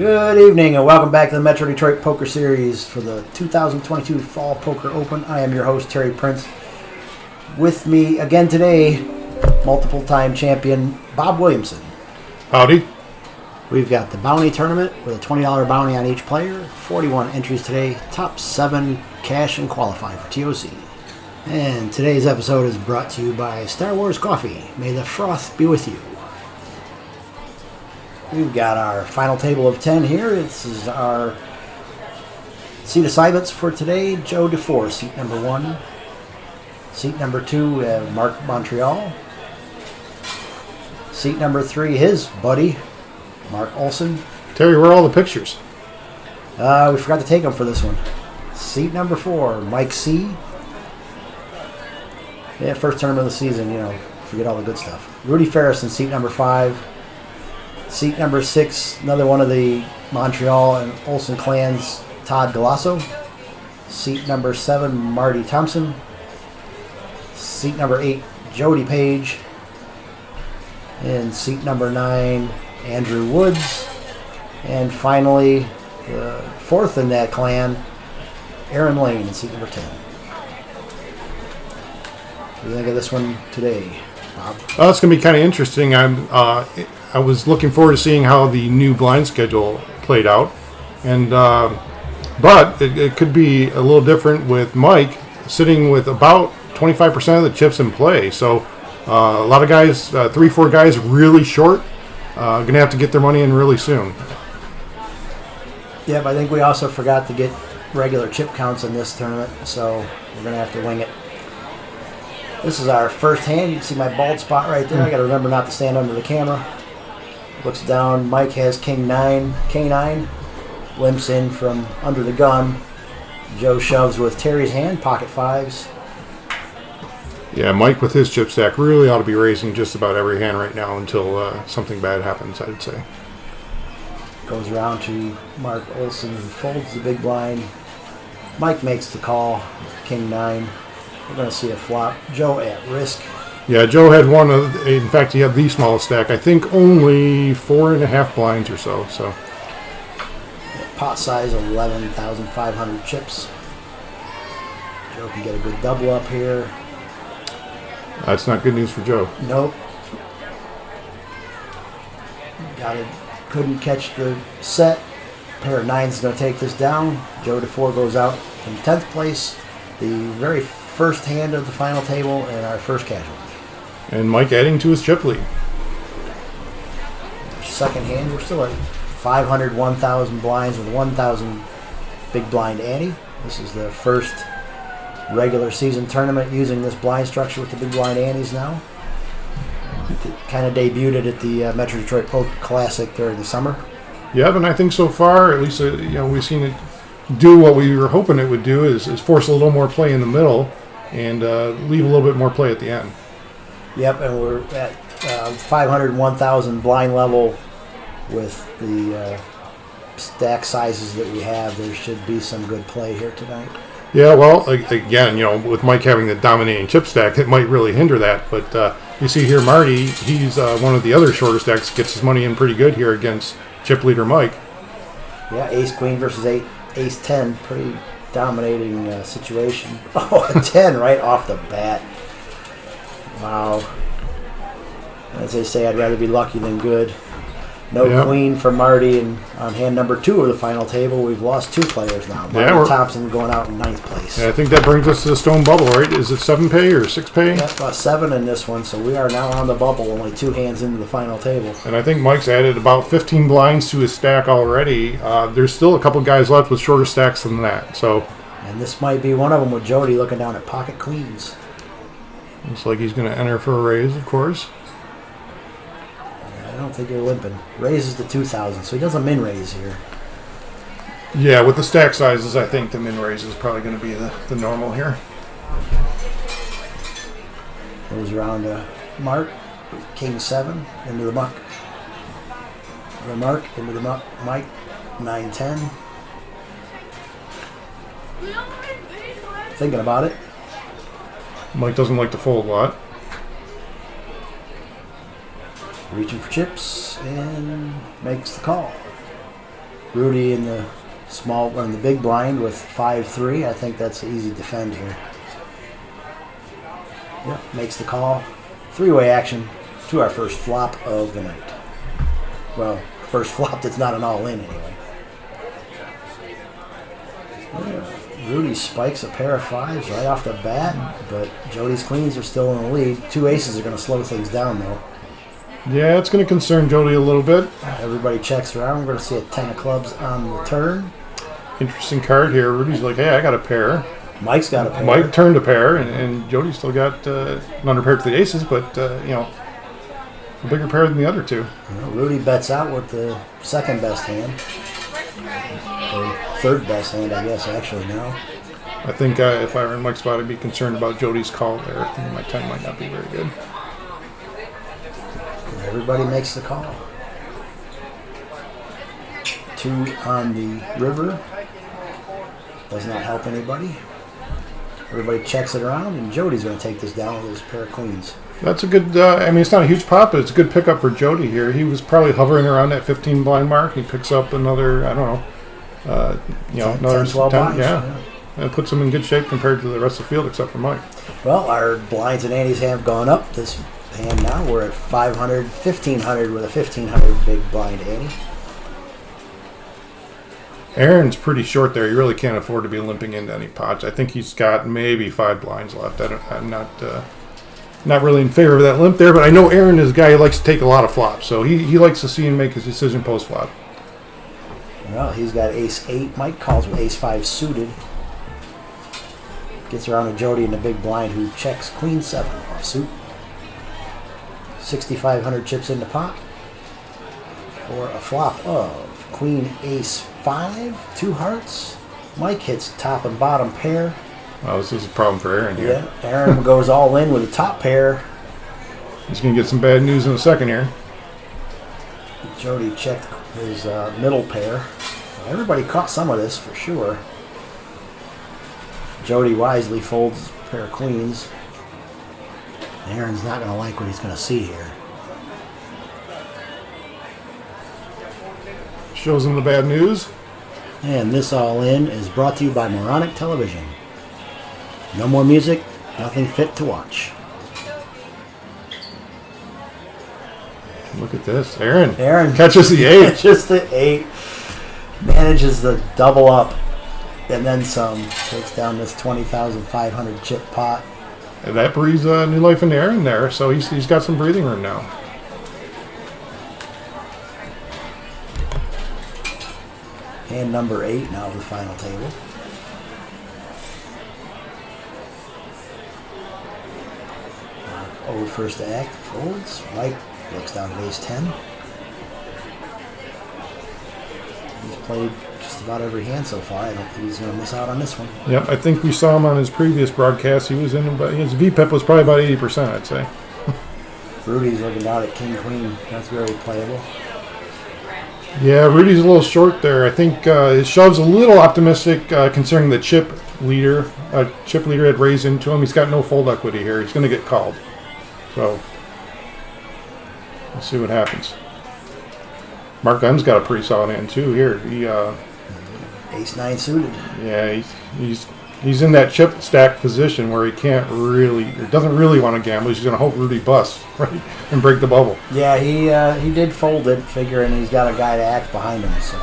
Good evening and welcome back to the Metro Detroit Poker Series for the 2022 Fall Poker Open. I am your host, Terry Prince. With me again today, multiple-time champion Bob Williamson. Howdy. We've got the bounty tournament with a $20 bounty on each player. 41 entries today. Top 7 cash and qualify for TOC. And today's episode is brought to you by Star Wars Coffee. May the froth be with you. We've got our final table of 10 here. This is our seat assignments for today. Joe DeFore, seat number 1. Seat number 2, we have Mark Montreal. Seat number 3, his buddy, Mark Olson. Terry, where are all the pictures? We forgot to take them for this one. Seat number 4, Mike C. Yeah, first tournament of the season, forget all the good stuff. Rudy Ferris in seat number 5. Seat number 6, another one of the Montreal and Olsen clans, Todd Galasso. Seat number 7, Marty Thompson. Seat number 8, Jody Page. And seat number 9, Andrew Woods. And finally, the 4th in that clan, Aaron Lane in seat number 10. What do you think of this one today, Bob? Well, it's going to be kind of interesting. I was looking forward to seeing how the new blind schedule played out, and but it could be a little different with Mike sitting with about 25% of the chips in play. So a lot of guys, 3-4 guys, really short, going to have to get their money in really soon. Yeah, but I think we also forgot to get regular chip counts in this tournament, so we're going to have to wing it. This is our first hand. You can see my bald spot right there. I got to remember not to stand under the camera. Looks down. Mike has K9, limps in from under the gun. Joe shoves with Terry's hand, pocket 5s. Yeah, Mike with his chip stack really ought to be raising just about every hand right now until something bad happens, I'd say. Goes around to Mark Olson and folds the big blind. Mike makes the call, King 9. We're going to see a flop. Joe at risk. Yeah, Joe had in fact, he had the smallest stack. I think only 4.5 blinds or so. Pot size 11,500 chips. Joe can get a good double up here. That's not good news for Joe. Nope. Couldn't catch the set. Pair of 9s is going to take this down. Joe DeFore goes out in 10th place. The very first hand of the final table and our first casualty. And Mike adding to his chip lead. Second hand, we're still at 500, 1,000 blinds with 1,000 big blind ante. This is the first regular season tournament using this blind structure with the big blind antes now. It kind of debuted at the Metro Detroit Poker Classic during the summer. Yeah, and I think so far, at least we've seen it do what we were hoping it would do, is force a little more play in the middle and leave a little bit more play at the end. Yep, and we're at 500 and 1,000 blind level with the stack sizes that we have. There should be some good play here tonight. Yeah, well, again, with Mike having the dominating chip stack, it might really hinder that. But you see here, Marty, he's one of the other shorter stacks, gets his money in pretty good here against chip leader Mike. Yeah, ace-queen versus ace-10, pretty dominating situation. Oh, a 10 right off the bat. Wow. As they say, I'd rather be lucky than good. No queen for Marty, and on hand number 2 of the final table, we've lost 2 players now. Marty Thompson going out in 9th place. Yeah, I think that brings us to the stone bubble, right? Is it 7 pay or 6 pay? Yeah, 7 in this one, so we are now on the bubble, only 2 hands into the final table. And I think Mike's added about 15 blinds to his stack already. There's still a couple guys left with shorter stacks than that. And this might be one of them with Jody looking down at pocket queens. Looks like he's going to enter for a raise, of course. I don't think you're limping. Raises to 2,000, so he does a min raise here. Yeah, with the stack sizes, I think the min raise is probably going to be the normal here. Goes around to Mark, King 7, into the muck. The Mark, into the muck, Mike, 9-10. Thinking about it. Mike doesn't like to fold a lot. Reaching for chips and makes the call. Rudy in the in the big blind with 5-3. I think that's an easy defend here. Yep, makes the call. Three-way action to our first flop of the night. Well, first flop that's not an all-in anyway. Yeah, Rudy spikes a pair of fives right off the bat, but Jody's queens are still in the lead. Two aces are going to slow things down, though. Yeah, it's going to concern Jody a little bit. Everybody checks around. We're going to see a 10 of clubs on the turn. Interesting card here. Rudy's like, hey, I got a pair. Mike's got a pair. Mike turned a pair, and Jody still got an under pair to the aces, but, a bigger pair than the other two. Rudy bets out with the second best hand. Or third best hand, I guess, actually, now. I think if I were in Mike's spot, I'd be concerned about Jody's call there. I think my time might not be very good. Everybody makes the call. Two on the river. Does not help anybody. Everybody checks it around, and Jody's going to take this down with his pair of queens. That's a good, it's not a huge pot, but it's a good pickup for Jody here. He was probably hovering around that 15 blind mark. He picks up another, another 12 blinds. Yeah. And puts him in good shape compared to the rest of the field, except for Mike. Well, our blinds and antes have gone up this hand now. We're at 500, 1,500 with a 1,500 big blind ante. Aaron's pretty short there. He really can't afford to be limping into any pots. I think he's got maybe 5 blinds left. I'm not really in favor of that limp there, but I know Aaron is a guy who likes to take a lot of flops, so he likes to see him make his decision post-flop. Well, he's got ace-8. Mike calls with ace-5 suited. Gets around to Jody in the big blind, who checks queen-7 offsuit. 6,500 chips in the pot for a flop of queen ace-5, 2 hearts. Mike hits top and bottom pair. Oh, this is a problem for Aaron here. Yeah, Aaron goes all in with a top pair. He's going to get some bad news in a second here. Jody checked his middle pair. Everybody caught some of this for sure. Jody wisely folds a pair of queens. Aaron's not going to like what he's going to see here. Shows him the bad news. And this all in is brought to you by Moronic Television. No more music, nothing fit to watch. Look at this. Aaron catches the 8. Catches the 8. Manages the double up. And then some. Takes down this 20,500 chip pot. And that breathes new life into Aaron there, so he's got some breathing room now. Hand number 8 now of the final table. Old first to act, folds. Mike looks down at ace-10. He's played just about every hand so far. I don't think he's going to miss out on this one. Yep, I think we saw him on his previous broadcast. He was in, but his VPIP was probably about 80%, I'd say. Rudy's looking down at king-queen. That's very playable. Yeah, Rudy's a little short there. I think his shove's a little optimistic concerning the chip leader. Chip leader had raised into him. He's got no fold equity here. He's going to get called. So, we'll see what happens. Mark M's got a pretty solid hand too here. He ace-9 suited. Yeah, he's in that chip stack position where he doesn't really want to gamble. He's going to hope Rudy busts, right, and break the bubble. Yeah, he did fold it, figuring he's got a guy to act behind him. So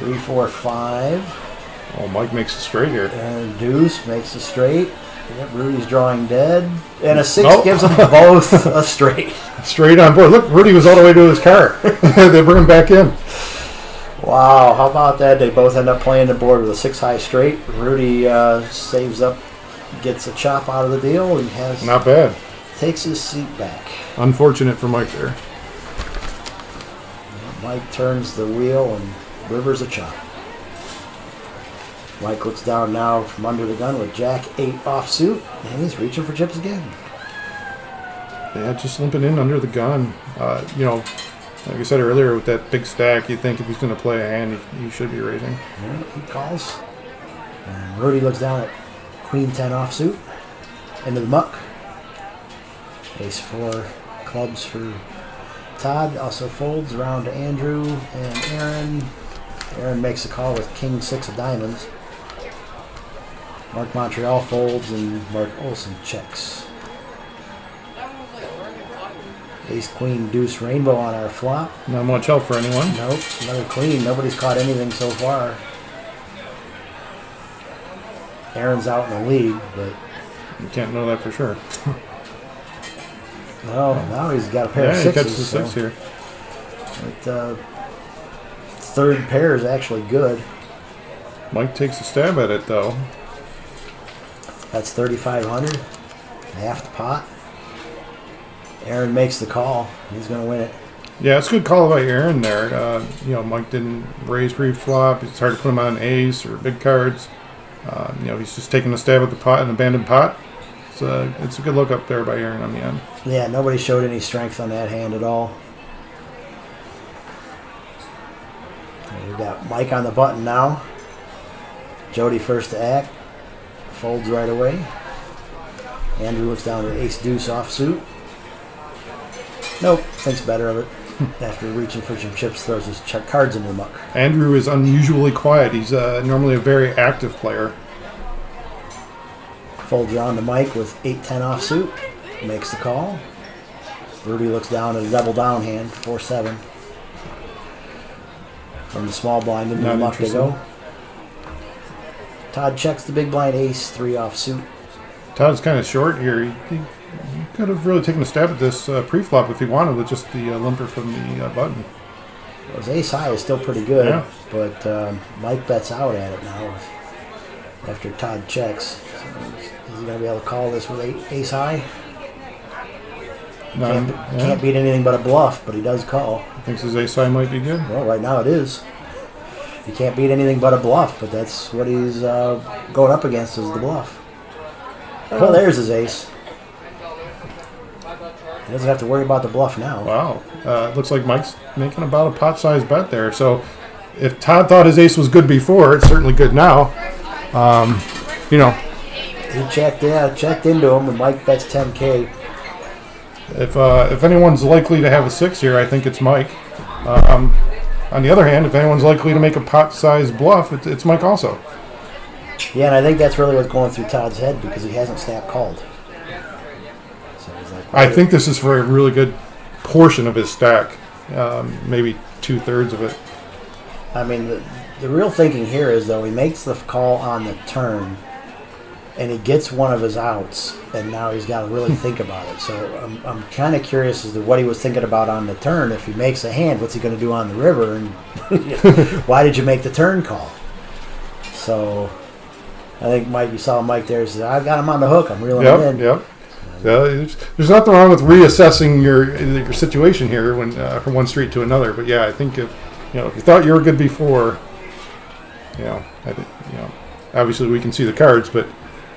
3, 4, 5. Oh, Mike makes a straight here. And deuce makes a straight. Yep, Rudy's drawing dead. And a 6 gives them both a straight. Straight on board. Look, Rudy was all the way to his car. They bring him back in. Wow, how about that? They both end up playing the board with a 6-high straight. Rudy saves up, gets a chop out of the deal. He has not bad. Takes his seat back. Unfortunate for Mike there. Mike turns the wheel and rivers a chop. Mike looks down now from under the gun with Jack-8 offsuit, and he's reaching for chips again. Yeah, just limping in under the gun. Like I said earlier, with that big stack, you'd think if he's going to play a hand, he should be raising. Yeah, he calls. And Rudy looks down at Queen-10 offsuit. Into the muck. Ace-4 clubs for Todd also folds around to Andrew and Aaron. Aaron makes a call with king 6 of diamonds. Mark Montreal folds and Mark Olson checks. Ace, queen, deuce, rainbow on our flop. Not much help for anyone. Nope, another queen. Nobody's caught anything so far. Aaron's out in the lead, but You can't know that for sure. no, now he's got a pair of Yeah, he sixes. catches the 6 here. But, third pair is actually good. Mike takes a stab at it, though. That's 3,500. Half the pot. Aaron makes the call. He's going to win it. Yeah, it's a good call by Aaron there. Mike didn't raise pre-flop. It's hard to put him on ace or big cards. He's just taking a stab at the pot, an abandoned pot. So it's a good look up there by Aaron on the end. Yeah, nobody showed any strength on that hand at all. And we've got Mike on the button now. Jody first to act. Folds right away. Andrew looks down to ace deuce offsuit. Nope, thinks better of it. After reaching for some chips, throws his cards into the muck. Andrew is unusually quiet. He's normally a very active player. Folds around to Mike with 8-10 offsuit. Makes the call. Rudy looks down at a double down hand, 4-7. From the small blind into the Not muck they interesting. go. Todd checks the big blind ace, 3 offsuit. Todd's kind of short here. He could have really taken a stab at this pre-flop if he wanted with just the limper from the button. His ace high is still pretty good, Yeah. but Mike bets out at it now after Todd checks. So is he going to be able to call this with ace high? Can't beat anything but a bluff, but he does call. Thinks his ace high might be good. Well, right now it is. He can't beat anything but a bluff, but that's what he's going up against is the bluff. Well, there's his ace. He doesn't have to worry about the bluff now. Wow. It looks like Mike's making about a pot-sized bet there. So if Todd thought his ace was good before, it's certainly good now. He checked into him, and Mike bets 10K. If anyone's likely to have a 6 here, I think it's Mike. On the other hand, if anyone's likely to make a pot-sized bluff, it's Mike also. Yeah, and I think that's really what's going through Todd's head because he hasn't snap called. So he's like, I think this is for a really good portion of his stack, maybe 2/3 of it. I mean, the real thinking here is, though, he makes the call on the turn, and he gets one of his outs, and now he's got to really think about it. So I'm kind of curious as to what he was thinking about on the turn. If he makes a hand, what's he going to do on the river? And why did you make the turn call? So I think you saw Mike there. Said, "I've got him on the hook. I'm reeling him in." Yep. There's nothing wrong with reassessing your situation here when from one street to another. But yeah, I think if you thought you were good before, obviously we can see the cards, but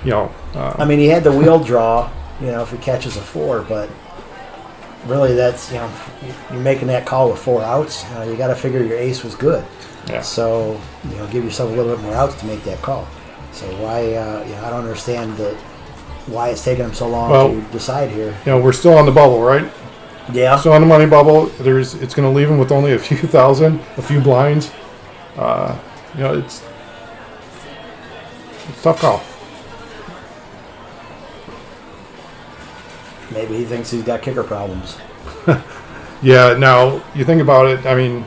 I mean, he had the wheel draw. If he catches a 4, but really, that's you're making that call with 4 outs. You got to figure your ace was good. Yeah. So give yourself a little bit more outs to make that call. So why? I don't understand why it's taking him so long to decide here. We're still on the bubble, right? Yeah. Still on the money bubble. It's going to leave him with only a few thousand, a few blinds. It's a tough call. Maybe he thinks he's got kicker problems. Yeah. Now you think about it. I mean,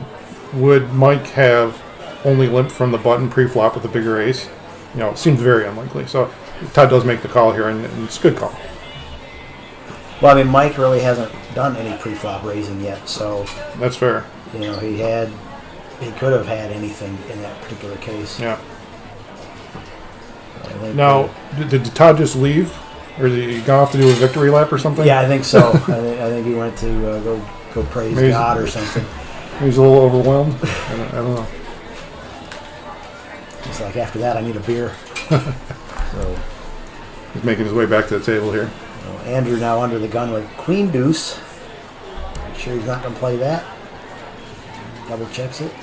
would Mike have only limp from the button pre-flop with a bigger ace? It seems very unlikely. So Todd does make the call here, and it's a good call. Well, I mean, Mike really hasn't done any pre-flop raising yet, so That's fair. he could have had anything in that particular case. Yeah. I think, Now, did Todd just leave, or did he go off to do a victory lap or something? yeah, I think so. I think he went to go praise Maybe- God or something. He's a little overwhelmed. I don't know. It's like after that, I need a beer. So He's making his way back to the table here. Andrew now under the gun with Queen Deuce. Make sure he's not going to play that. Double checks it.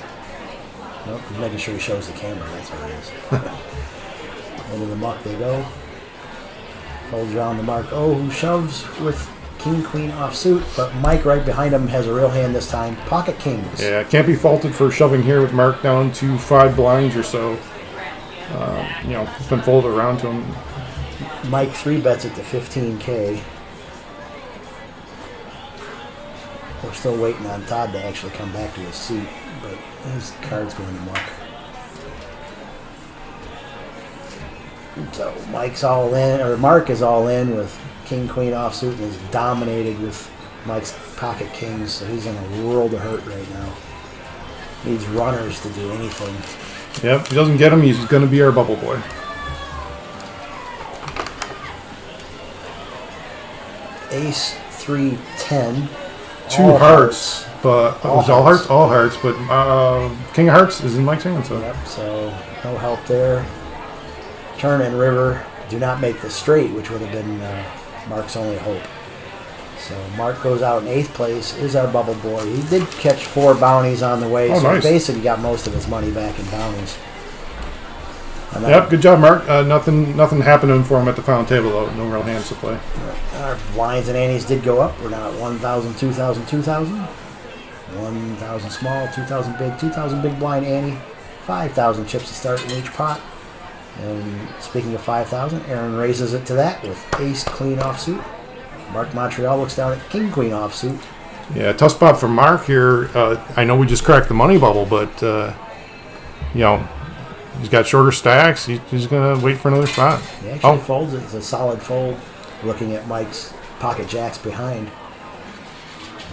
Nope, he's making sure he shows the camera. That's what it is. Into the muck they go. Folds around the Mark O, who shoves with king, queen offsuit, but Mike right behind him has a real hand this time. Pocket kings. Yeah, can't be faulted for shoving here with Mark down to 5 blinds or so. It's been folded around to him. Mike 3-bets it to 15K. We're still waiting on Todd to actually come back to his seat, but his card's going to muck. So Mike's all in, or Mark is all in with king, queen offsuit and is dominated with Mike's pocket kings, so he's in a world of hurt right now. Needs runners to do anything. Yep, if he doesn't get him, he's going to be our bubble boy. Ace 3-10. Two hearts, but it was all hearts? All All hearts, but King of Hearts is in Mike's hand, so. Yep, so no help there. Turn and river do not make the straight, which would have been Mark's only hope. So Mark goes out in 8th place, is our bubble boy. He did catch 4 bounties on the way, Oh, so nice. he basically got most of his money back in bounties. And Yep, good job, Mark. Nothing happening for him at the final table, though. No real hands to play. Our blinds and antes did go up. We're now at 1,000, 2,000, 2,000. 1,000 small, 2,000 big, 2,000 big blind ante. 5,000 chips to start in each pot. And speaking of 5,000, Aaron raises it to that with ace clean offsuit. Mark Montreal looks down at king queen offsuit. Yeah, tough spot for Mark here. I know we just cracked the money bubble, but, he's got shorter stacks. He's going to wait for another spot. He actually folds it. It's a solid fold looking at Mike's pocket jacks behind.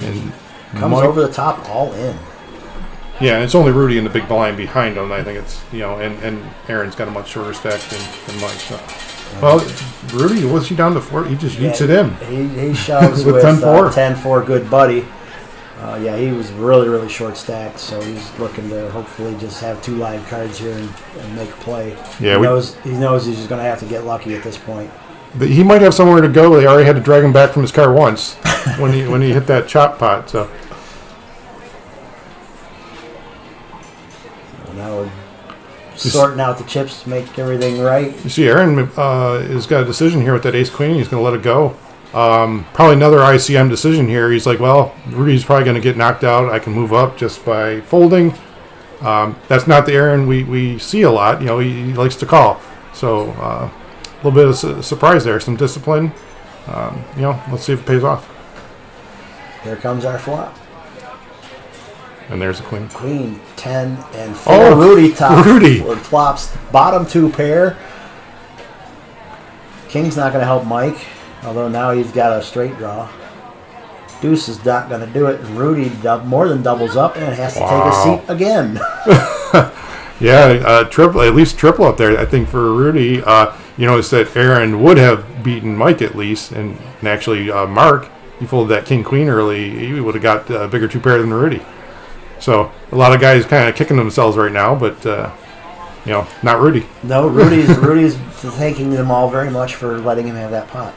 And Comes Mike, over the top all in. Yeah, and it's only Rudy in the big blind behind him. I think it's, and Aaron's got a much shorter stack than Mike. So. Well, Rudy, what's he down to 4? He just eats it in. He shoves with 10-4. 10-4, good buddy. He was really, really short stacked, so he's looking to hopefully just have 2 live cards here and make a play. Yeah, he knows he's just going to have to get lucky at this point. He might have somewhere to go. They already had to drag him back from his car once when he hit that chop pot. So now we're sorting out the chips to make everything right. you see, Aaron has got a decision here with that ace queen. He's going to let it go. Probably another ICM decision here. He's like, well, Rudy's probably going to get knocked out. I can move up just by folding. That's not the Aaron we see a lot. He likes to call. So a little bit of surprise there, some discipline. Let's see if it pays off. Here comes our flop. And there's a queen. Queen, 10, and 4. Rudy top. Rudy. Flops bottom 2 pair. King's not going to help Mike, although now he's got a straight draw. Deuce is not going to do it, and Rudy more than doubles up and has to take a seat again. Yeah, triple, at least triple up there, I think, for Rudy. It's that Aaron would have beaten Mike at least, and actually Mark, he folded that king-queen early. He would have got a bigger 2 pair than Rudy. So a lot of guys kind of kicking themselves right now, but not Rudy. No, Rudy's thanking them all very much for letting him have that pot.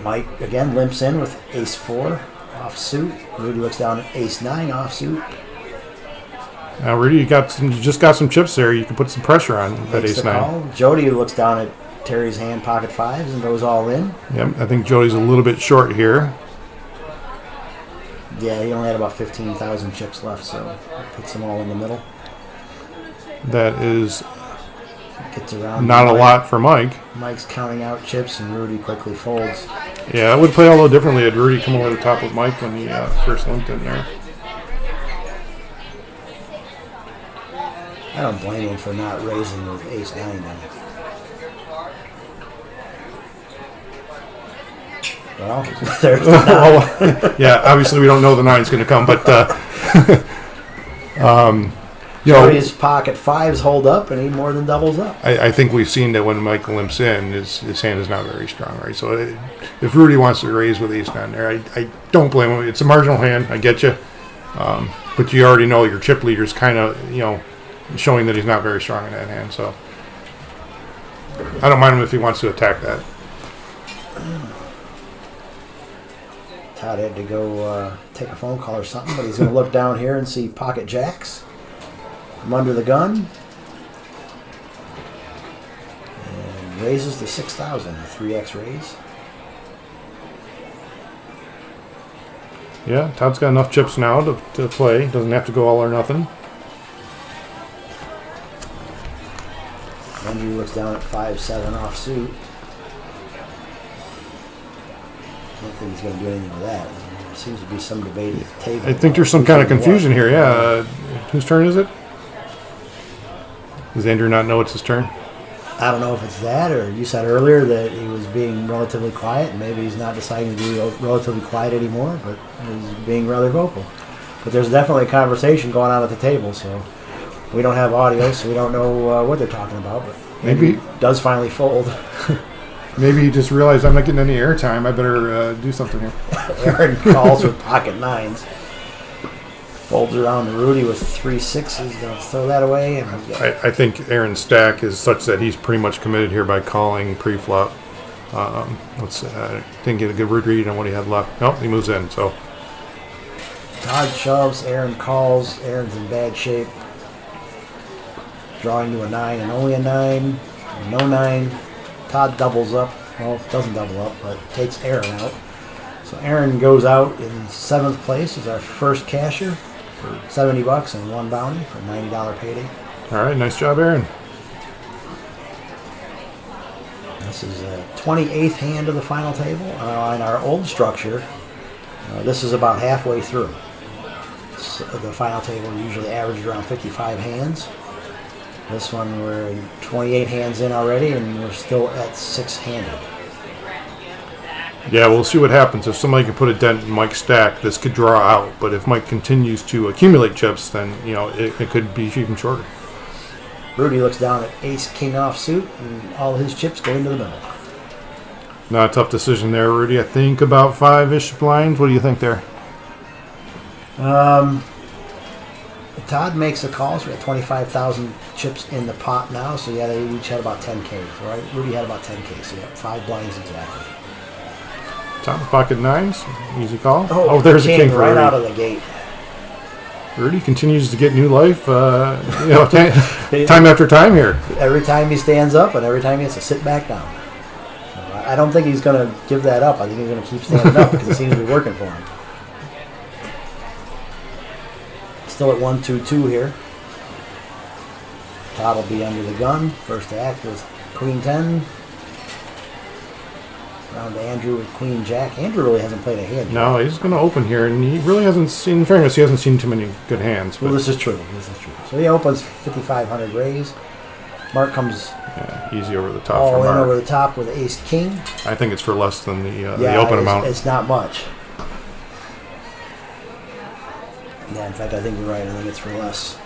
Mike again limps in with ace 4 offsuit. Rudy looks down at ace 9 offsuit. Now, Rudy, you just got some chips there. You can put some pressure on that Makes ace the 9. call. Jody looks down at Terry's hand, pocket 5s, and goes all in. Yep, I think Jody's a little bit short here. Yeah, he only had about 15,000 chips left, so puts them all in the middle. That is Gets around. not a lot for Mike. Mike's counting out chips, and Rudy quickly folds. Yeah, I would play a little differently had Rudy come over the top with Mike when he first limped in there. I don't blame him for not raising with ace 9 then. Well, there's the 9. Yeah, obviously we don't know the 9's going to come, but Jody's pocket 5s hold up, and he more than doubles up. I think we've seen that when Mike limps in, his hand is not very strong, right? So if Rudy wants to raise with ace 9 there, I don't blame him. It's a marginal hand, I get you. But you already know your chip leader's kind of, showing that he's not very strong in that hand. So I don't mind him if he wants to attack that. Todd had to go take a phone call or something, but he's going to look down here and see pocket jacks from under the gun. And raises to 6,000, 3x raise. Yeah, Todd's got enough chips now to play. Doesn't have to go all or nothing. Andrew looks down at 5-7 offsuit. I don't think he's going to do anything with that. There seems to be some debate at the table. I think there's some kind of confusion here. Yeah. Whose turn is it? Does Andrew not know it's his turn? I don't know if it's that, or you said earlier that he was being relatively quiet. Maybe he's not deciding to be relatively quiet anymore, but he's being rather vocal. But there's definitely a conversation going on at the table, so we don't have audio, so we don't know what they're talking about. But Maybe Andrew does finally fold. Maybe he just realized I'm not getting any airtime. I better do something here. Aaron calls with pocket nines. Folds around to Rudy with 3 6s. Gonna throw that away. And I think Aaron's stack is such that he's pretty much committed here by calling pre-flop. Let's didn't get a good read on what he had left. Nope, he moves in. So Todd shoves. Aaron calls. Aaron's in bad shape. Drawing to a 9 and only a 9. No 9. Todd doubles up. Well, doesn't double up, but takes Aaron out. So Aaron goes out in 7th place as our first casher for $70 and 1 bounty for a $90 payday. all right, nice job, Aaron. This is a 28th hand of the final table. In our old structure, this is about halfway through. So the final table usually averaged around 55 hands. This one we're 28 hands in already, and we're still at 6-handed. Yeah, we'll see what happens. If somebody can put a dent in Mike's stack, this could draw out. But if Mike continues to accumulate chips, then it could be even shorter. Rudy looks down at ace-king offsuit, and all his chips go into the middle. Not a tough decision there, Rudy. I think about 5-ish blinds. What do you think there? Todd makes the calls. We got 25,000 chips in the pot now, so yeah, they each had about 10K, right? Rudy had about 10K, so yeah, 5 blinds exactly. Top of pocket nines. Easy call. Oh, there's a king for right Rudy. out of the gate. Rudy continues to get new life, time after time here. Every time he stands up and every time he has to sit back down. So I don't think he's going to give that up. I think he's going to keep standing up because it seems to be working for him. Still at 1-2-2 here. Todd will be under the gun. First to act with Queen 10. Round to Andrew with Queen Jack. Andrew really hasn't played a hand yet. No, he's going to open here, and he really hasn't seen, in fairness, he hasn't seen too many good hands. Well, this is true. So he opens 5,500 raise. Mark comes easy over the top all for in Mark. over the top with ace king. I think it's for less than the open amount. It's not much. Yeah, in fact, I think you're right. I think it's for less.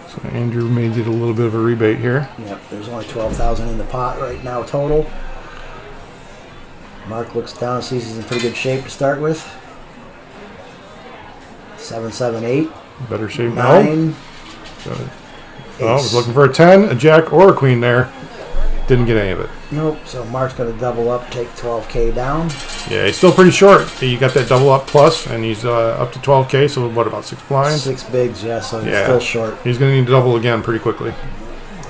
So Andrew may get a little bit of a rebate here. Yep, there's only 12,000 in the pot right now total. Mark looks down and sees he's in pretty good shape to start with. 7, 7, 8. Better shape 9. now. I was looking for a 10, a jack, or a queen there. Didn't get any of it. Nope, so Mark's going to double up, take 12K down. Yeah, he's still pretty short. You got that double up plus, and he's up to 12K, so what, about 6 blinds? 6 bigs, yeah, so he's still short. He's going to need to double again pretty quickly.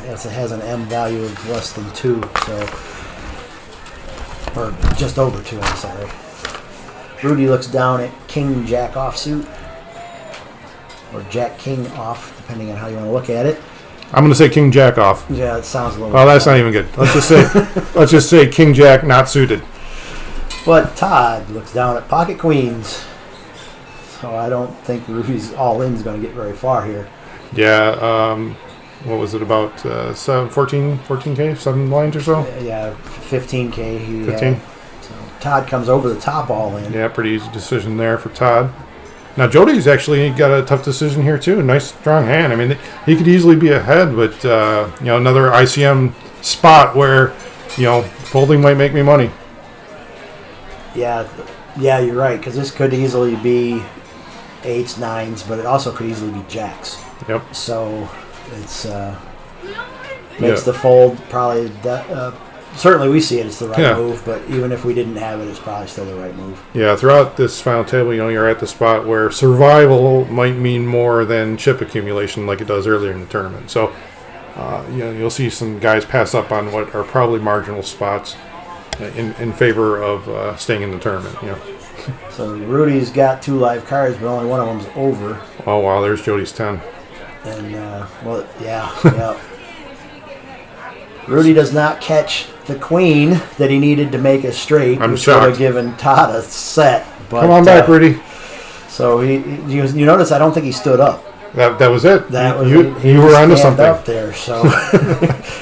Yes, it has an M value of less than 2, so... Or just over 2, I'm sorry. Rudy looks down at King Jack offsuit. Or Jack King off, depending on how you want to look at it. I'm going to say King Jack off. Yeah, it sounds a little... Well, that's not even good. Let's just say King Jack not suited. But Todd looks down at pocket queens. So I don't think Rudy's all-in is going to get very far here. Yeah, what was it, about 14K, 7 blinds or so? Yeah, 15K. 15? So Todd comes over the top all-in. Yeah, pretty easy decision there for Todd. Now, Jody's actually got a tough decision here, too. Nice, strong hand. I mean, he could easily be ahead, but, another ICM spot where, folding might make me money. Yeah, you're right, because this could easily be 8s, 9s, but it also could easily be jacks. Yep. So it's makes the fold probably... certainly we see it's the right move, but even if we didn't have it, it's probably still the right move. Yeah, throughout this final table, you're at the spot where survival might mean more than chip accumulation like it does earlier in the tournament. So, you'll see some guys pass up on what are probably marginal spots in favor of staying in the tournament. So Rudy's got 2 live cards, but only one of them's over. Oh, wow, there's Jody's 10. And, well, yeah. Rudy does not catch the queen that he needed to make it straight. I'm which would have shocked. given Todd a set. But, Come on back, Rudy. So you notice I don't think he stood up. That was it. That was you were onto something. Up there, so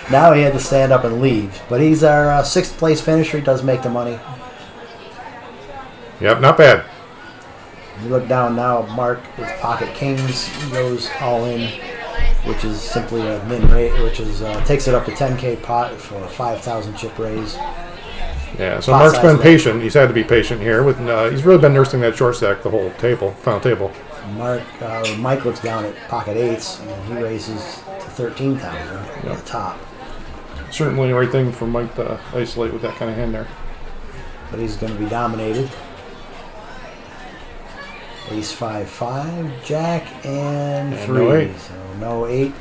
now he had to stand up and leave. But he's our 6th place finisher. He does make the money. Yep, not bad. You look down now, Mark with pocket kings. He goes all in, which is simply a min rate, which is takes it up to 10K pot for a 5,000 chip raise. Yeah, so Pot Mark's size been limit. patient. He's had to be patient here. With he's really been nursing that short stack the whole final table. Mike looks down at pocket 8s, and he raises to 13,000 at the top. Certainly the right thing for Mike to isolate with that kind of hand there. But he's going to be dominated. Ace 5-5, Jack, and 3. no 8. So no 8.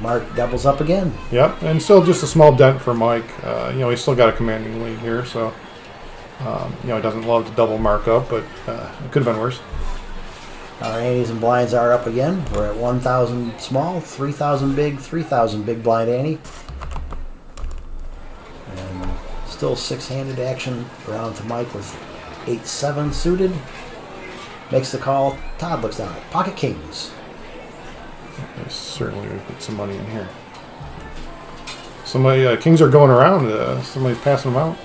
Mark doubles up again. Yep, and still just a small dent for Mike. He's still got a commanding lead here, so he doesn't love to double Mark up, but it could have been worse. Our antes and blinds are up again. We're at 1,000 small, 3,000 big, 3,000 big blind ante. And still 6-handed action around to Mike with 8-7 suited. Makes the call. Todd looks down at pocket kings. Certainly we put some money in here. Somebody kings are going around. Somebody's passing them out.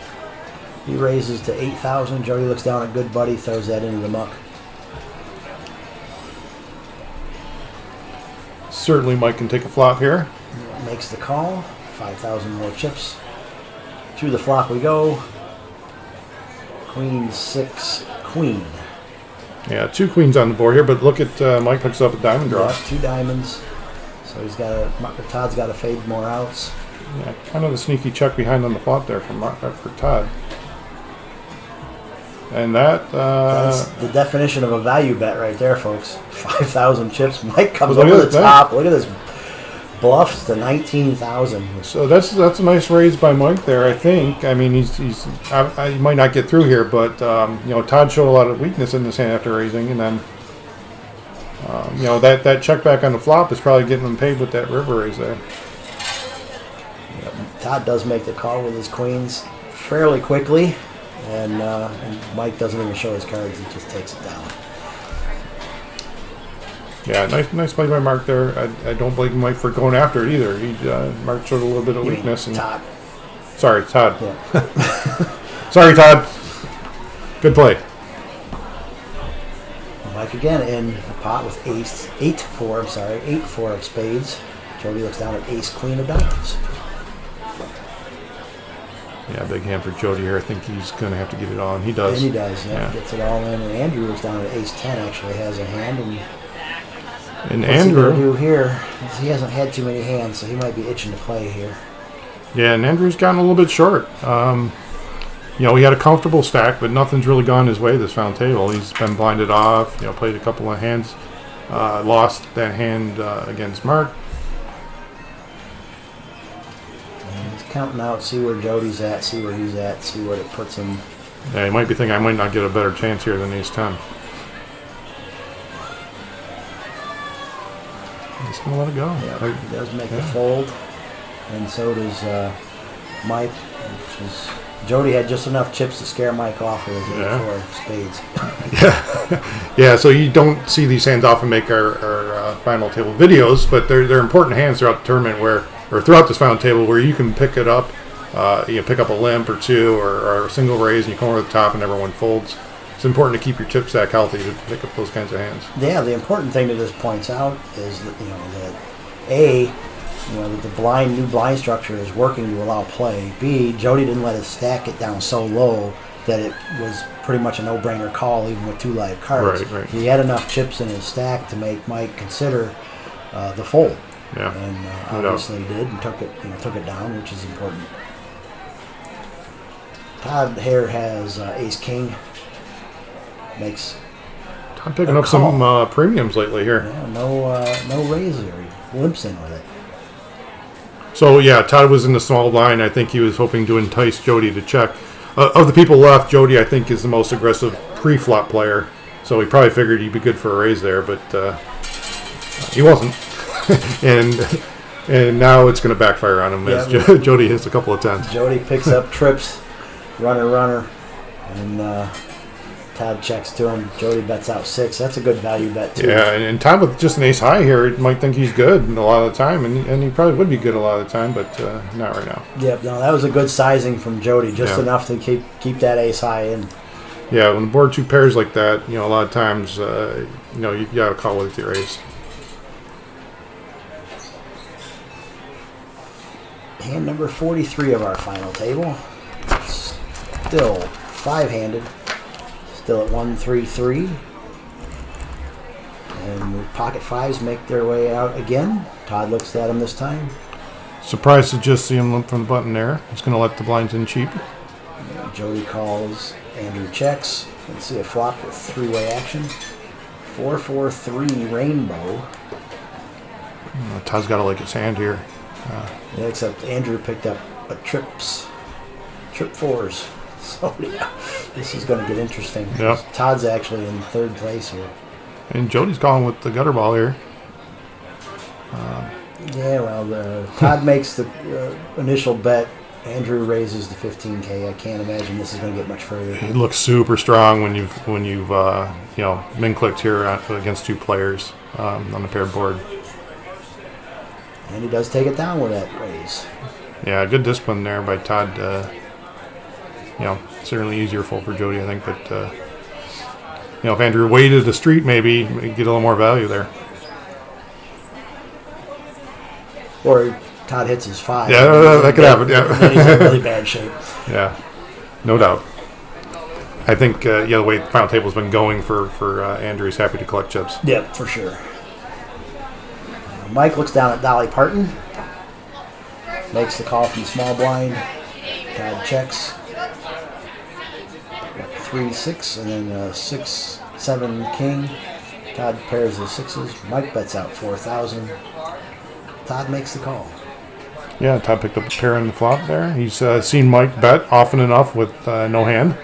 He raises to 8,000. Jody looks down at good buddy, throws that into the muck. Certainly Mike can take a flop here. Makes the call. 5,000 more chips. Through the flop we go. Queen 6 queen. Yeah, 2 queens on the board here, but look at Mike picks up a diamond draw. Yeah, 2 diamonds. So Todd's got to fade more outs. Yeah, kind of a sneaky check behind on the flop there for Todd. And That's the definition of a value bet right there, folks. 5,000 chips. Mike comes Well, look over at the that. top. Look at this. Bluffs to 19,000. So that's a nice raise by Mike there, I think. I mean, he might not get through here, but Todd showed a lot of weakness in this hand after raising, and then that check back on the flop is probably getting him paid with that river raise there. Todd does make the call with his queens fairly quickly, and Mike doesn't even show his cards. He just takes it down. Yeah, nice play by Mark there. I don't blame Mike for going after it either. Mark showed a little bit of You mean weakness. And Todd. Sorry, Todd. Yeah. Sorry, Todd. Good play. Mike again in the pot with 8-4 of spades. Jody looks down at ace queen of diamonds. Yeah, big hand for Jody here. I think he's going to have to get it on. He does. And he does, Yeah. Gets it all in. And Andrew looks down at ace 10, actually has a hand. And And what's he going to Andrew. do here? He hasn't had too many hands, so he might be itching to play here. Yeah, and Andrew's gotten a little bit short. He had a comfortable stack, but nothing's really gone his way this final table. He's been blinded off, played a couple of hands, lost that hand against Mark. And he's counting out, see where Jody's at, see where he's at, see what it puts him. Yeah, he might be thinking I might not get a better chance here than ace 10. He's going to let it go. Yeah, he does make the fold, and so does Mike. Jody had just enough chips to scare Mike off with his 8-4 of spades. Yeah, so you don't see these hands often make our final table videos, but they're important hands throughout the tournament or throughout this final table where you can pick it up. Pick up a limp or two or a single raise and you come over the top and everyone folds. It's important to keep your chip stack healthy to pick up those kinds of hands. Yeah, the important thing that this points out is that that the new blind structure is working to allow play. B, Jody didn't let his stack get down so low that it was pretty much a no-brainer call even with 2 live cards. Right. He had enough chips in his stack to make Mike consider the fold. Yeah, And no obviously he did and took it down, which is important. Todd Hare has ace king. Makes I'm picking up some premiums lately here. no razor. He limps in with it. So yeah, Todd was in the small blind. I think he was hoping to entice Jody to check. of the people left, Jody, I think, is the most aggressive pre-flop player. So he probably figured he'd be good for a raise there, but he wasn't. and now it's going to backfire on him as Jody hits a couple of tens. Jody picks up trips, runner, and Todd checks to him. Jody bets out 6. That's a good value bet too. Yeah, and Todd with just an ace high here might think he's good a lot of the time, and he probably would be good a lot of the time, but not right now. Yep, no, that was a good sizing from Jody, just enough to keep that ace high in. Yeah, when the board 2 pairs like that, a lot of times, you got to call with your ace. Hand number 43 of our final table. Still 5-handed. Still at 1-3-3. And the pocket 5s make their way out again. Todd looks at him this time. Surprised to just see him limp from the button there. He's going to let the blinds in cheap. Jody calls. Andrew checks. Let's see a flop with 3-way action. 4-4-3 rainbow. Todd's got to like his hand here. Yeah, except Andrew picked up a trip 4s. So yeah, this is going to get interesting. Yep. Todd's actually in 3rd place here. And Jody's calling with the gutter ball here. Todd makes the initial bet. Andrew raises the 15K. I can't imagine this is going to get much further. He looks super strong when you've min clicked here against 2 players on the paired board. And he does take it down with that raise. Yeah, good discipline there by Todd. Certainly easier fold for Jody, I think. But if Andrew waited the street, maybe he'd get a little more value there. Or Todd hits his 5. Yeah, that could happen. Yeah, and then he's in really bad shape. Yeah, no doubt. I think the way the final table's been going for Andrew, he's happy to collect chips. Yep, for sure. Mike looks down at Dolly Parton. Makes the call from the small blind. Todd checks. 3-6 and then 6-7 king. Todd pairs the 6s. Mike bets out 4,000. Todd makes the call. Yeah, Todd picked up a pair in the flop there. He's seen Mike bet often enough with no hand.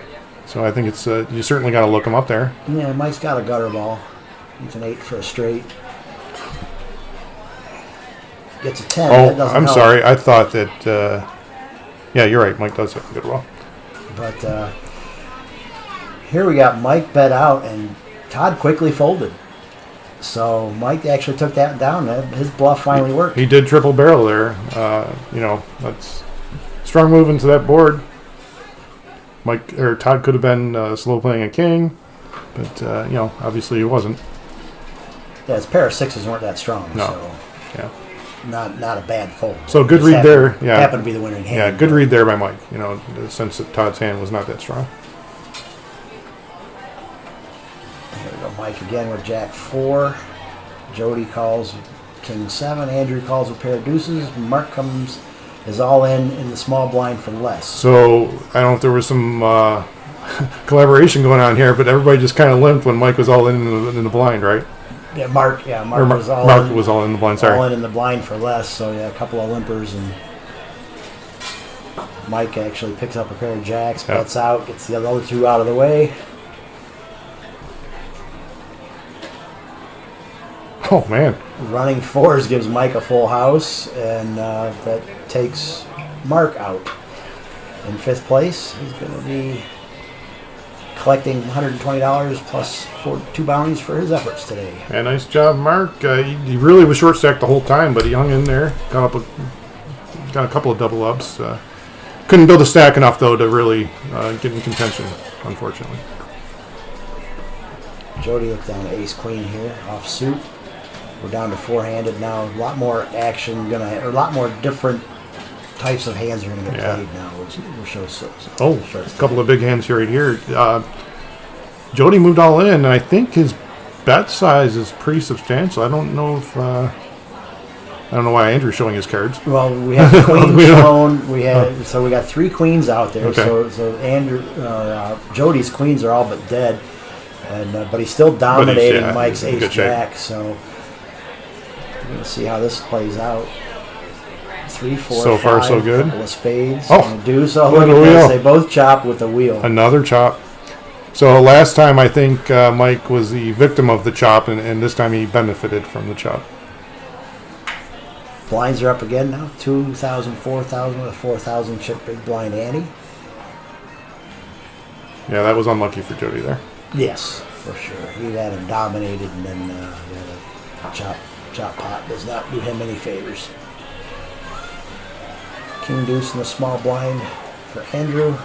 So I think it's you certainly got to look him up there. Yeah, Mike's got a gutter ball. He's an 8 for a straight. Gets a 10. Oh, that doesn't I'm help. sorry. I thought that... yeah, you're right. Mike does have a good ball. But here we got Mike bet out, and Todd quickly folded. So Mike actually took that down. His bluff finally worked. He did triple barrel there. That's strong move into that board. Todd could have been slow playing a king, but obviously he wasn't. Yeah, his pair of 6s weren't that strong. No. So Yeah. Not a bad fold. So good read there. Yeah. Happened to be the winning hand. Yeah, good read there by Mike. In the sense that Todd's hand was not that strong. Here we go, Mike again with Jack 4. Jody calls King 7. Andrew calls a pair of deuces. Mark is all in the small blind for less. So I don't know if there was some collaboration going on here, but everybody just kind of limped when Mike was all in the blind, right? Yeah, Mark was all Mark was all in the blind. Sorry, all in the blind for less. So yeah, a couple of limpers, and Mike actually picks up a pair of jacks, bets out, gets the other 2 out of the way. Oh man! Running 4s gives Mike a full house, and that takes Mark out. In 5th place, he's going to be collecting $120 plus 2 bounties for his efforts today. Yeah, nice job, Mark. He really was short stacked the whole time, but he hung in there. Got a couple of double ups. Couldn't build a stack enough though to really get in contention, unfortunately. Jody looks down to ace queen here, off suit. We're down to 4-handed now. A lot more action a lot more different types of hands are going to get played now. We'll show a couple of big hands right here. Jody moved all in, and I think his bet size is pretty substantial. I don't know if I don't know why Andrew's showing his cards. Well, we have the queen shown. We got 3 queens out there. Okay. So Andrew, Jody's queens are all but dead, and but he's still dominating Mike's ace jack. So we're going to see how this plays out. 3, 4, So far, 5, so good. Couple of spades. Oh, And a deuce. Oh, look look at at the this. wheel. They both chop with the wheel. Another chop. So last time I think Mike was the victim of the chop, and this time he benefited from the chop. Blinds are up again now. 2,000, 4,000 with a 4,000 chip big blind ante. Yeah, that was unlucky for Jody there. Yes, for sure. He had him dominated, and then the chop pot does not do him any favors. King deuce in the small blind for Andrew.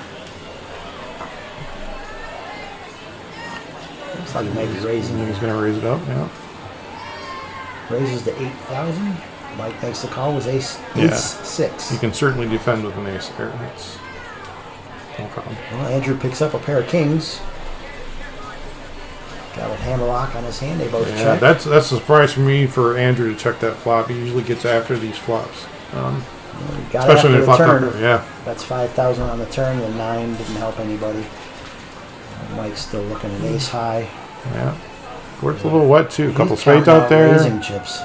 Looks like he might be raising He's here. going to raise it up, yeah. Raises to 8,000. Mike makes the call. Was ace Yeah. 6. You can certainly defend with an ace there. That's no problem. Well, Andrew picks up a pair of kings. Got a hammerlock on his hand. They both Yeah, check. that's a surprise for me for Andrew to check that flop. He usually gets after these flops, Got especially after when they the flop turn. up. Yeah, That's 5,000 on the turn. The 9 didn't help anybody. Mike's still looking at ace high. yeah. Court's a little wet too. A He's couple spades counting out there. Raising chips.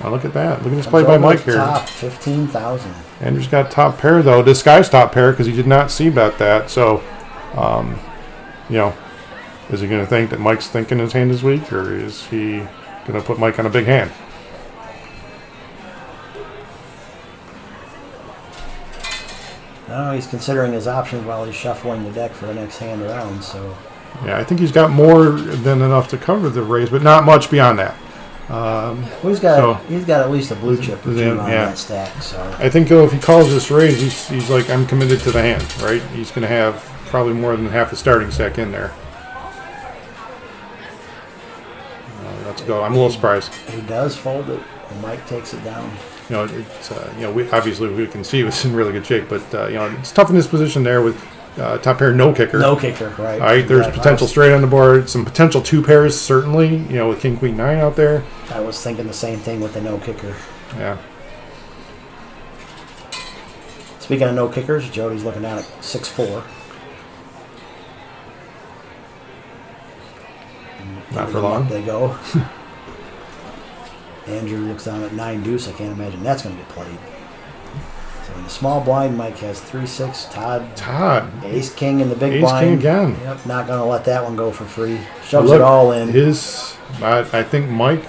Oh, look at that. Look at this Comes play by over Mike at the here. Top 15,000. Andrew's got top pair though. Disguised top pair because he did not see bet that. So, you know, is he going to think that Mike's thinking his hand is weak, or is he going to put Mike on a big hand? No, he's considering his options while he's shuffling the deck for the next hand around. So Yeah, I think he's got more than enough to cover the raise, but not much beyond that. well, he's got So- at least a blue chip or Yeah, two on yeah. that stack. So I think though if he calls this raise, he's like, I'm committed to the hand, right? He's going to have probably more than half the starting stack in there. Let's go. I'm a little surprised. he does fold it, and Mike takes it down. You know, it's we obviously we can see it was in really good shape, but it's tough in this position there with top pair no kicker. No kicker, right? All right, there's Exactly. potential straight on the board, some potential two pairs certainly. You know, with King Queen 9 out there. I was thinking the same thing with the no kicker. Yeah. Speaking of no kickers, Jody's looking down at 6-4. Not for long. Up they go. Andrew looks down at 9 deuce. I can't imagine that's going to get played. So in the small blind, Mike has 3-6. Todd, ace king in the big Ace blind. king again. Yep, not going to let that one go for free. Shoves Look, it all in. I think Mike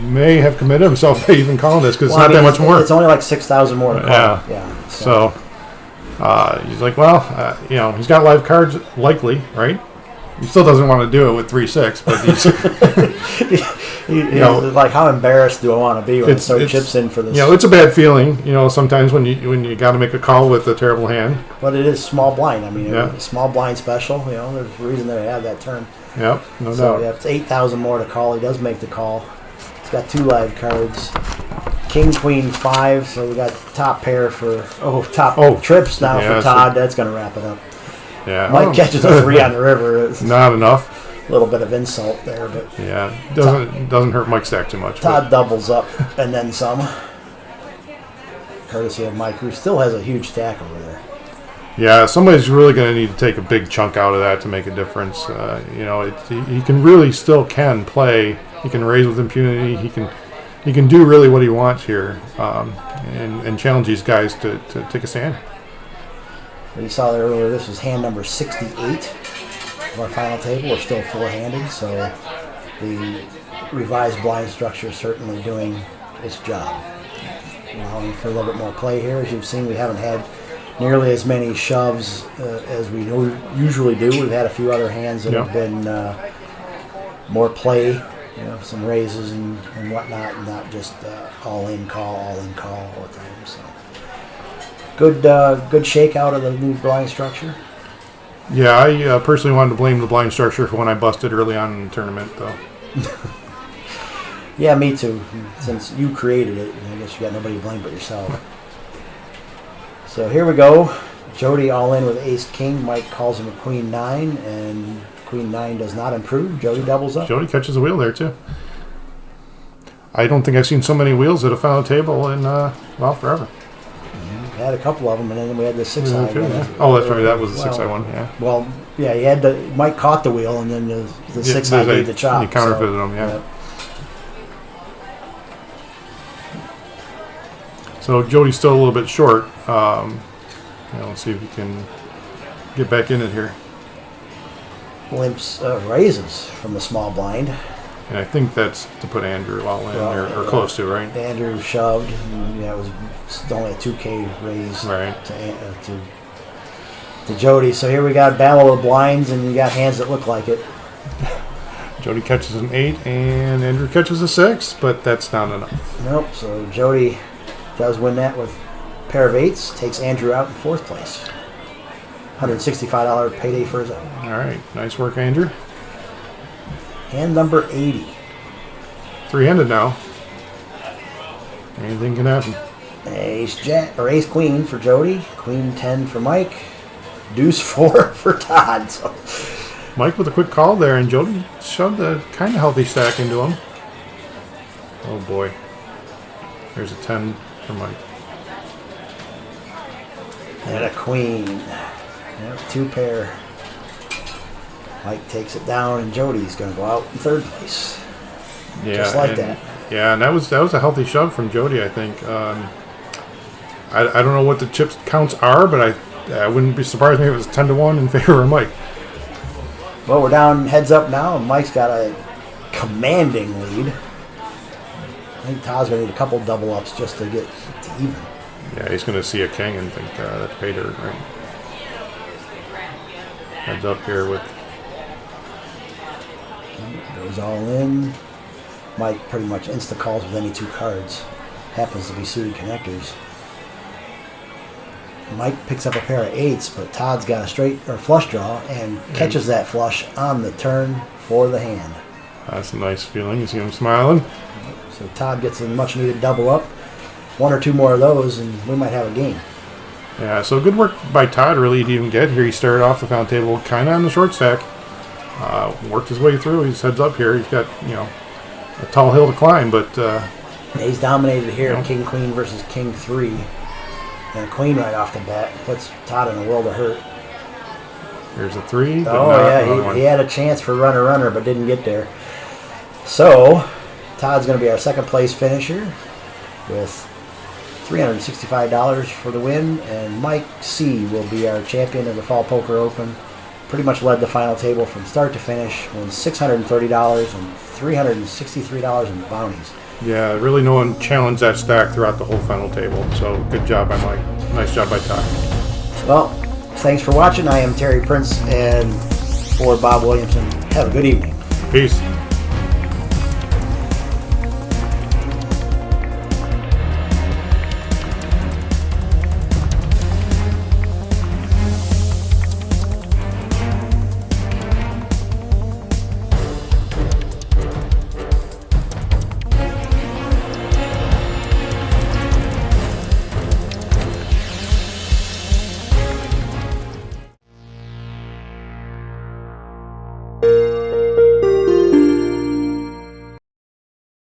may have committed himself by even calling this because Well, it's not I mean, that much more. It's only like 6,000 more to call. Yeah. Yeah. So he's like, well, he's got live cards likely, right? He still doesn't want to do it with 3-6, but he's He's like, how embarrassed do I want to be when It's- so it's- chips in for this? it's a bad feeling, sometimes when you got to make a call with a terrible hand. But it is small blind. I mean, Yeah. it's small blind special. There's a reason they have that term. Yep, no So doubt. yeah, it's 8,000 more to call. He does make the call. He's got 2 live cards. King, Queen, 5. So we got top pair for trips now Yeah, for Todd. That's going to wrap it up. Yeah, Mike catches a 3 on the river. It's not enough. a little bit of insult there, but Yeah, doesn't hurt Mike's stack too much. Todd doubles up and then some. Courtesy of Mike, who still has a huge stack over there. Yeah, somebody's really going to need to take a big chunk out of that to make a difference. He can really still play. He can raise with impunity. He can do really what he wants here, and challenge these guys to take a stand. You saw there earlier, this was hand number 68 of our final table. We're still 4-handed, so the revised blind structure is certainly doing its job. Allowing for a little bit more play here. As you've seen, we haven't had nearly as many shoves as we usually do. We've had a few other hands that have been more play, some raises and whatnot, and not just all-in call all the time. So. Good shakeout of the new blind structure. Yeah, I personally wanted to blame the blind structure for when I busted early on in the tournament, though. Yeah, me too. Since you created it, I guess you got nobody to blame but yourself. So here we go. Jody all in with ace king. Mike calls him a queen 9, and queen 9 does not improve. Jody doubles up. Jody catches a wheel there too. I don't think I've seen so many wheels at a final table in forever. We had a couple of them, and then we had the 6-eye one. Yeah. Oh, that's right. That was the 6-eye one. Yeah. Well, yeah, he had Mike caught the wheel, and then the 6-eye gave the chop. He counterfeited them. Yeah. So Jody's still a little bit short. Let's see if he can get back in it here. Limps raises from the small blind. And I think that's to put Andrew all in, or close to, right? Andrew shoved. And, it was only a 2K raise to Jody. So here we got battle of the blinds, and you got hands that look like it. Jody catches an 8, and Andrew catches a 6, but that's not enough. Nope. So Jody does win that with a pair of 8s. Takes Andrew out in 4th place. $165 payday for his own. All right. Nice work, Andrew. Hand number 80. 3-handed now. Anything can happen. Ace queen for Jody. Queen 10 for Mike. Deuce 4 for Todd. So Mike with a quick call there, and Jody shoved a kind of healthy stack into him. Oh boy. There's a 10 for Mike. And a queen. Yep, 2 pair. Mike takes it down, and Jody's going to go out in 3rd place. Yeah, just like that. Yeah, and that was a healthy shove from Jody, I think. I don't know what the chips counts are, but I wouldn't be surprised if it was 10-1 in favor of Mike. Well, we're down heads up now, and Mike's got a commanding lead. I think Todd's going to need a couple double ups just to get to even. Yeah, he's going to see a king and think that's pay dirt, right? Heads up here with. Goes all in. Mike pretty much insta calls with any 2 cards. Happens to be suited connectors. Mike picks up a pair of 8s, but Todd's got a straight or flush draw and catches that flush on the turn for the hand. That's a nice feeling. You see him smiling. So Todd gets a much needed double up. 1 or 2 more of those, and we might have a game. Yeah, so good work by Todd really to even get here. He started off the fountain table kind of on the short stack. Worked his way through. He's heads up here. He's got, a tall hill to climb, but... He's dominated here, King Queen versus King 3. And a queen right off the bat puts Todd in a world of hurt. Here's a 3. Oh, yeah, he had a chance for runner, but didn't get there. So, Todd's going to be our 2nd place finisher with $365 for the win, and Mike C. will be our champion of the Fall Poker Open. Pretty much led the final table from start to finish, won $630 and $363 in bounties. Yeah, really no one challenged that stack throughout the whole final table, so good job by Mike. Nice job by Todd. Well, thanks for watching. I am Terry Prince, and for Bob Williamson, have a good evening. Peace.